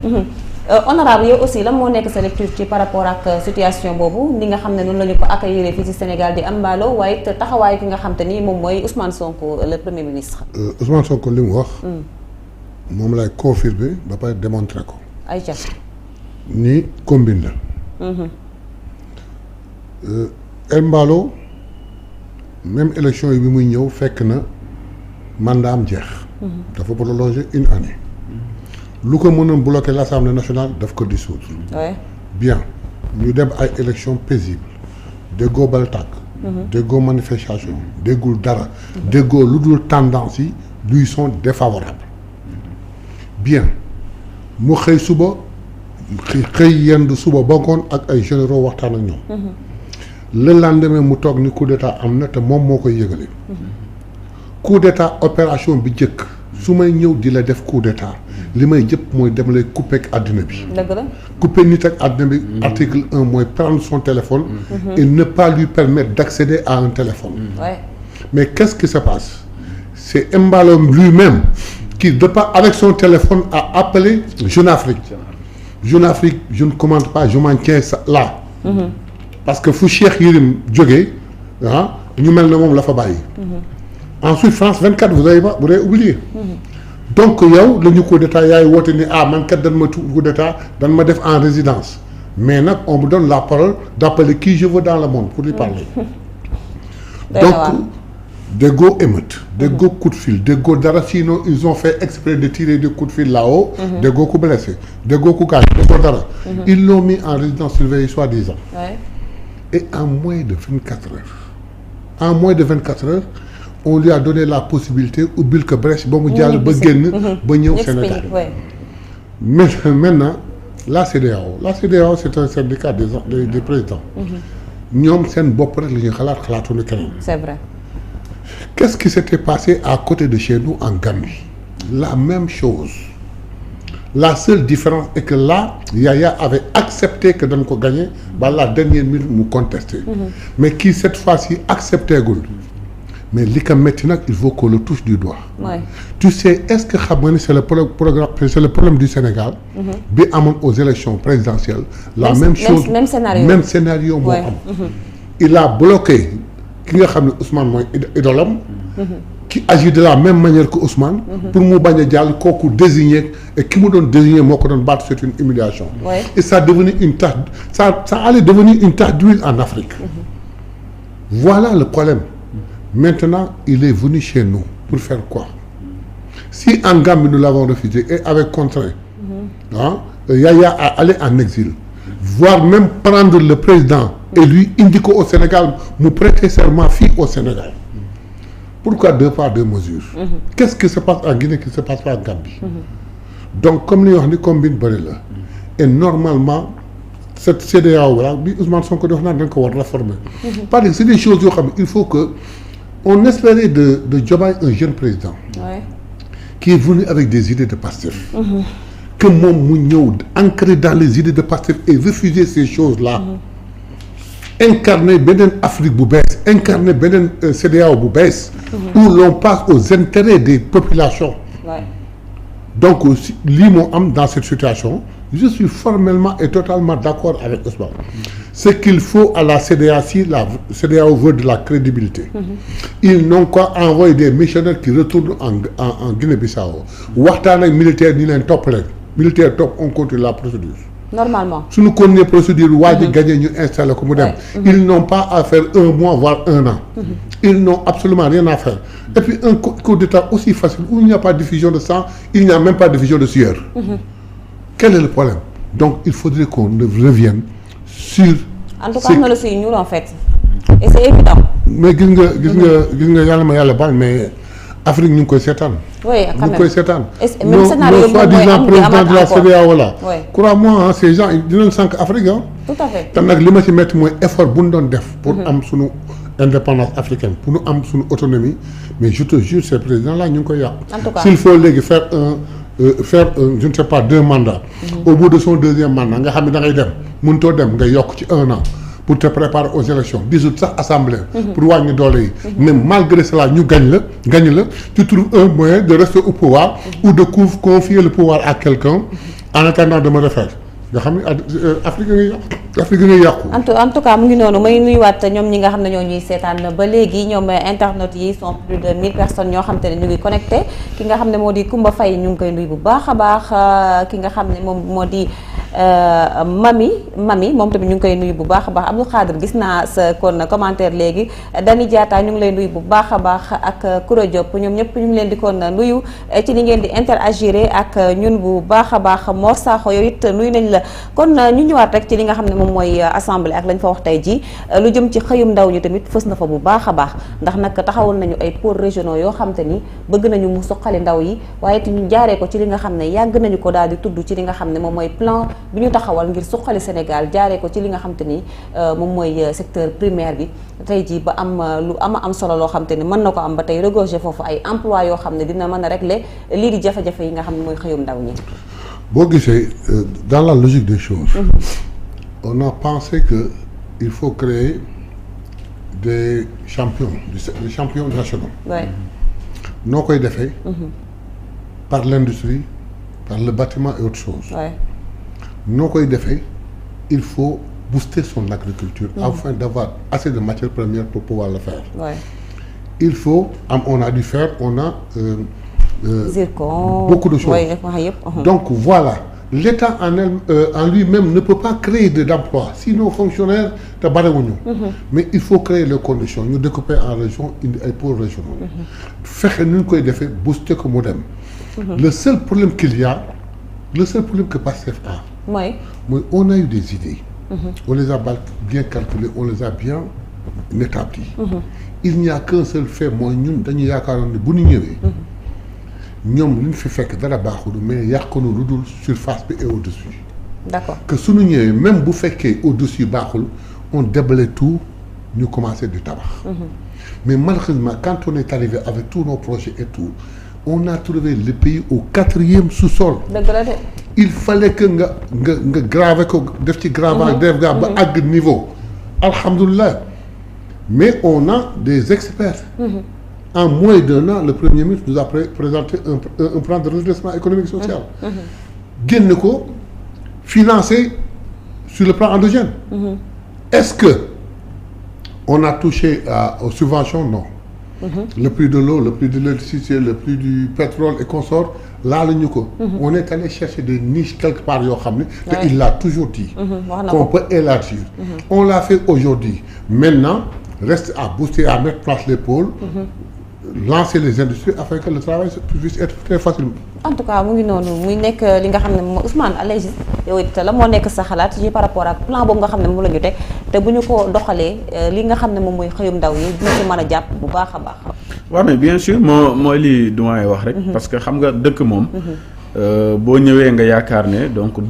honorable yow aussi lan moo nekk sa lecture ci par rapport ak situation boobu ni nga xam ne noonu la ñu ko accueillir fii ci Sénégal di Embalo waaye it taxawaay ki nga xam te ni moom mooy Ousmane Sonko le premier ministre. Ousmane Sonko li mu wax. moom lay confirmer ba pare démontrer ko. ayca. ni combine la. Embalo même élection yi bi muy ñëw fekk na mandat am jeex. dafa prolonger une année. lu ko mënoon bloquer l'Assemblée nationale daf ko dissoudre. Ouais. Bien ñu dem ay élections paisibles déggoo bal tàkk. déggoo manifestation déggul dara. déggoo lu dul tendance yi lui sont défavorables. bien mu xëy suba xëy yendu suba ba ngoon ak ay généraux waxtaan ak ñoom. le lendemain mu toog ni coup d'état am na te moom moo koy yëgale. coup d'état opération bi jëkk su may ñëw di la def coup d'état li may jëpp mooy dem lay couper ak àddina bi. dëgg la couper nit ak àddina bi. article 1 mooy prendre son téléphone. et ne pas lui permettre d'accéder à un téléphone. Ouais. Mais qu'est-ce qui se passe? C'est Embalo lui-même qui, de part avec son téléphone, a appelé Jeune Afrique. Jeune Afrique, je ne commande pas, je m'en tiens là. Parce que fu Cheikh Yérim jógee ah ñu mel ne moom la fa bàyyi. Ensuite France 24 vous avez oublié. Donc yow la ñu coup d'état yaay woote ni man kat dañ ma coup d'état dañ ma def en résidence mais nag on me donne la parole d'appeler qui je veux dans le monde pour lui parler. Donc déggoo émeute déggoo coup de fil déggoo dara sinon ils ont fait exprès de tirer des coups de fil là-haut. déggoo ku blessé déggoo ku gaañ déggoo dara. Ils l'ont mis en résidence surveillée soi-disant. Ouais. Et en moins de 24 heures on lui a donné la possibilité ubbil ko brèche ba mu jàll ba génn ba ñëw Sénégal. Mais maintenant la CEDEAO c'est un syndicat des présidents. ñoom seen bopp rek la ñuy xalaatuñu keneen. C'est vrai. Qu'est-ce qui s'était passé à côté de chez nous en Gambie? La même chose. La seule différence est que là Yaya avait accepté que dañ ko gagné ba la dernière minute mu contesté. Mais qui cette fois-ci accepté gul. Mais li ko metti nag il faut qu'on le touche du doigt. Ouais. Tu sais est-ce que xam nga ni c'est le problème du Sénégal. bi amoon aux élections présidentielles. la même chose même scénario moo am. Il a bloqué ki nga xam ne Ousmane mooy idolam. qui agit de la même manière que Ousmane. pour mu bañ a jàll kooku désigné et ki mu doon désigné moo ko doon battre c'est une humiliation. Ouais. Et ça devenu une tache ça allait devenir une tache d'huile en Afrique. Voilà le problème. Maintenant il est venu chez nous pour faire quoi? Si en Gambie nous l'avons refusé et avec contraint. Yaya a allé en exil. Voire même prendre le président et lui indiquer au Sénégal mu prêter serment fii au Sénégal. Pourquoi deux poids deux mesures? Qu'est-ce qui se passe en Guinée qui se passe pas en Gambie? Donc comme li wax ni combine bëri la. Et normalement cette CEDEAO là bi Ousmane Sonko di wax naan dañ ko war réformer. Parce que c'est des choses yoo xam ne il faut que on espérait de Diomaye un jeune président. Ouais. Qui est venu avec des idées de Pastef. Que moom mu ñëw ancré dans les idées de Pastef et refuser ces choses-là. Incarner beneen Afrique bu bees incarner beneen CEDEAO bu bees. Où l'on passe aux intérêts des populations. Ouais. Donc lii moo am dans cette situation je suis formellement et totalement d'accord avec Ousmane. Ce qu'il faut à la CEDEAO si la CEDEAO veut de la crédibilité. Ils n'ont qu'à envoyer des missionnaires qui retournent en Guinée-Bissau waxtaan ak militaire ni leen topp leen militaire topp on continue la procédure. Normalement suñu continuer procédure waa ji gagné ñu installé ko mu dem. Ils n'ont pas à faire 1 mois voire 1 an. Ils n'ont absolument rien à faire. Et puis un coup d'état aussi facile où il n'y a pas de diffusion de sang il n'y a même pas de diffusion de sueur. Quel est le problème? Donc il faudrait qu'on revienne sur. En tout cas am na lu siy ñuul en fait. Et c'est évident. Mais gis nga yàlla ma yàlla baal mais Afrique ñu ngi koy seetaan. Oui quand même ñu ngi koy seetaan. même scénario boobu mooy am président de la CEDEAO là. Crois-moi ces gens dinañ sànq Afrique tout à fait. te nag li ma ci métti mooy effort bu ñu doon def. pour am sunu indépendance africaine pour ñu am sunu autonomie mais je te jure ces présidents là ñu ngi koy yàq. En tout cas s'il faut léegi faire je ne sais pas 2 mandats. Au bout de son 2e mandat nga xam ne da ngay dem mënutoo dem nga yokk ci 1 an pour te préparer aux élections dissoudre sax assemblée. pour wàññi doole yi. mais malgré cela ñu gagne la tu trouves un moyen de rester au pouvoir ou de confier le pouvoir à quelqu'un en attendant de me refaire nga xam ne Afrique ngay yàqu. en tout cas mu ngi noonu may nuyuwaat ñoom ñi nga xam ne ñoo ñuy seetaan ba léegi ñoom internautes yi sont plus de 1000 personnes ñoo xam te ne ñu ngi connecté ki nga xam ne moo di Kumba Faye ñu ngi koy nuyu bu baax a baax ki nga xam ne moom moo di mami moom tamit ñu ngi koy nuyu bu baax a baax Abdou Khadir gis naa sa kon commentaire léegi Dani Diatta ñu ngi lay nuyu bu baax a baax ak Koura Diop ñoom ñëpp ñu ngi leen di kon nuyu ci ni ngeen di interagir ak ñun bu baax a baax Mor Sakho yow it nuyu nañ la kon ñu ñëwaat rek ci li nga xam ne moom mooy assemblée ak lañ fa wax tey ji lu jëm ci xëyum ndaw ñi tamit fës na fa bu baax a baax ndax nag taxawal nañu ay pôles régionaux yoo xam te ni bëgg nañu mu suqali ndaw yi waaye it ñu jaaree ko ci li nga xam ne yàgg nañu ko daal di tudd ci li nga xam ne moom mooy plan bi ñu taxawal ngir suqali Sénégal jaaree ko ci li nga xam te ni moom mooy secteur primaire bi tey jii ba am lu am solo loo xam te ni mën na ko am ba tey regorger foofu ay emploi yoo xam ne dina mën a régler lii di jafe-jafe yi nga xam ne mooy xëyum ndaw ñi. boo gisee dans la logique des choses. On a pensé que il faut créer des champions nationaux. Ouais. noo koy defee. par l'industrie par le bâtiment et autre chose. Ouais. noo koy defee il faut booster son agriculture. afin d'avoir assez de matières premières pour pouvoir le faire. Ouais. il faut on a zircon beaucoup de choses. Ouais, donc voilà. L'État en lui-même ne peut pas créer d'emplois sinon fonctionnaires te barewuñu. mais il faut créer les conditions ñu découper en région indi ay pôles régionaux. fexe nu ñu koy defee booster ko mu dem. le seul problème que Pastef a. mooy on a eu des idées. on les a bien calculées on les a bien établies. il n'y a qu'un seul fait mooy ñun dañu yaakaaroon ne bu ñu ñëwee. ñoom li ñu fi fekk dara baaxul mais yàqunu lu dul surface bi et au-dessus. D'accord. que suñu ñëwee même bu fekkee au-dessus baaxul on déblaye tout ñu commencer du tabax. mais malheureusement quand on est arrivé avec tous nos projets et tout on a trouvé le pays au 4e sous-sol. dëgg la de. il fallait que nga graver ko def ci gravage. def ga ba àgg niveau. alhamdulilah mais on a des experts. En moins d'1 an, le Premier ministre nous a présenté un plan de redressement économique et social. génn ko financé sur le plan endogène. Est-ce que on a touché aux subventions? Non. Le prix de l'eau, le prix de l'électricité, le prix du pétrole et consorts laaluñu ko. on est allé chercher des niches quelque part yoo xam ne. te il l'a toujours dit. qu'on peut élargir. on l'a fait aujourd'hui maintenant reste à booster à mettre en place les pôles. lancer les industries afin que le travail puisse être très facile. en tout cas mu ngi noonu muy nekk li nga xam ne moom Ousmane Alayji yow it la moo nekk sa xalaat ci par rapport ak plan boobu nga xam ne moom la ñu teg te bu ñu ko doxalee li nga xam ne moom mooy xëyum ndaw yi dina ci mën a jàpp bu baax a baax. waaw mais bien sûr mooy li du may wax rek. parce que xam nga dëkk moom. boo ñëwee nga yaakaar ne donc dëkk